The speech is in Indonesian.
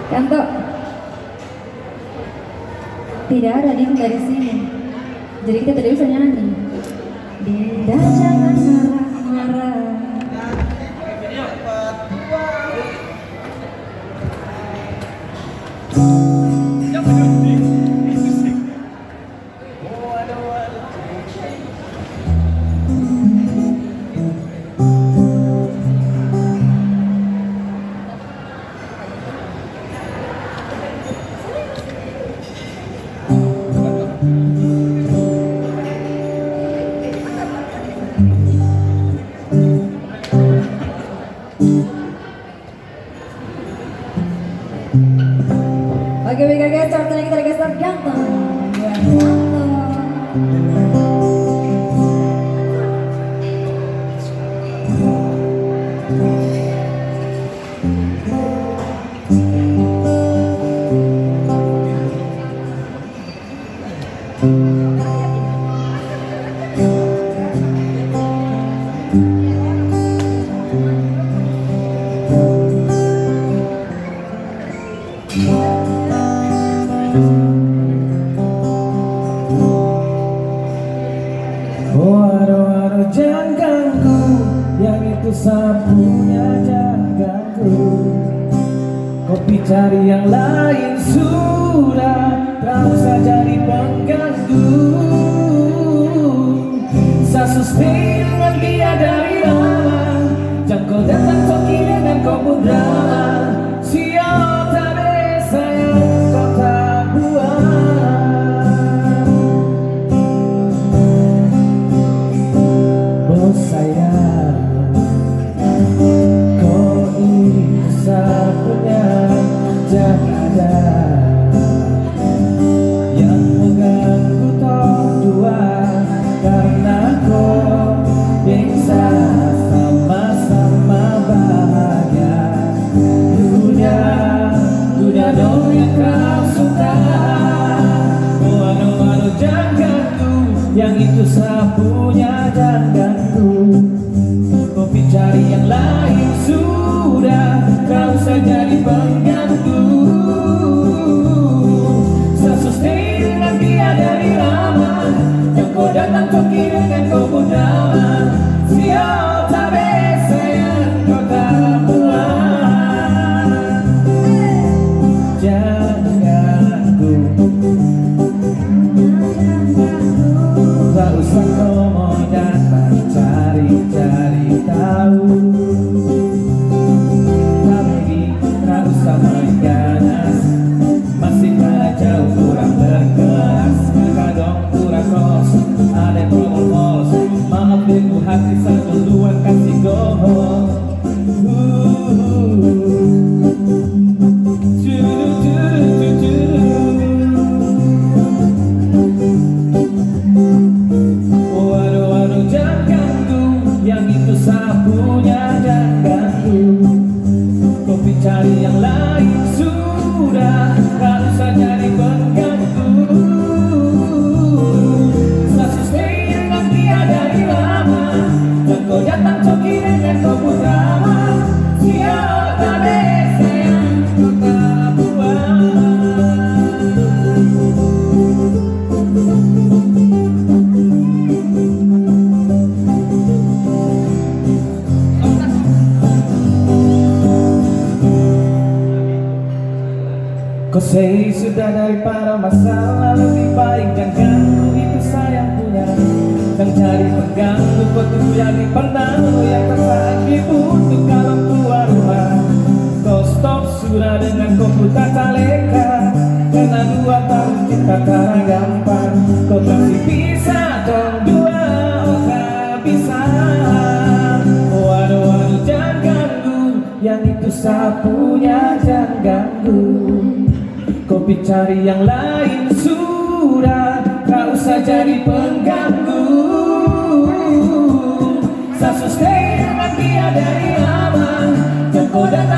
Kanto, tidak ada nih dari sini, jadi kita tidak bisa nyanyi. Dinda jangan marah-marah. Oke, baik guys, waktunya kita lagi start ganteng. Oh aduh jangan ganggu, yang itu sapunya jangan ganggu. Kopi cari yang lain sudah, tak usah jadi pengganggu. Saya sustain dengan dia dari lama, jangan kau datang toki dengan kau pun drama. Siapa tak bisa yang kau tak buat. Oh sayang, kau ini sapunya jangan ada yang mengganggu tong dua, karena kau bisa sama-sama bahagia. Dunia dong yang kau suka. Oh anu jangan ganggu, yang itu sapunya jangan ganggu. Kopi cari yang lain sudah, kau usah jadi pengganggu. Saya sustain dengan dia dari lama, yang kau datang toki dengan kau pun drama. Siapa tak bisa yang kau tak buat. Jangan ganggu, tak usah kau mau datang cari-cari tahu. Tapi tak usah main ganas, masih kalah jauh kurang berkelas. Maka dong kurang kos, ada promos. Maaf ibu hati saya duluan kasih gohong. Sapunya jangan ganggu, kopi cari yang lain sudah, tak usah jadi pengganggu. Saya sustain dengan dia dari lama, dan kau datang coki dengan kau pun drama. Siapa tak bisa yang kau tak buat. Kau say sudah daripada masalah, lebih baik jangan ganggu, itu sayang punya. Dan cari pengganggu, kau tunggu yang dipandang, yang tersakit untuk kalau keluar rumah. Kau stop sudah dengan kau putar taleka, karena 2 tahun kita tak gampang. Kau kasih bisa dong dua, oh tak bisa. Oh aduh jangan ganggu, yang itu sapunya jangan ganggu. Kopi cari yang lain sudah, tak usah jadi pengganggu. Sasu stay dengan dia dari aman, joko datang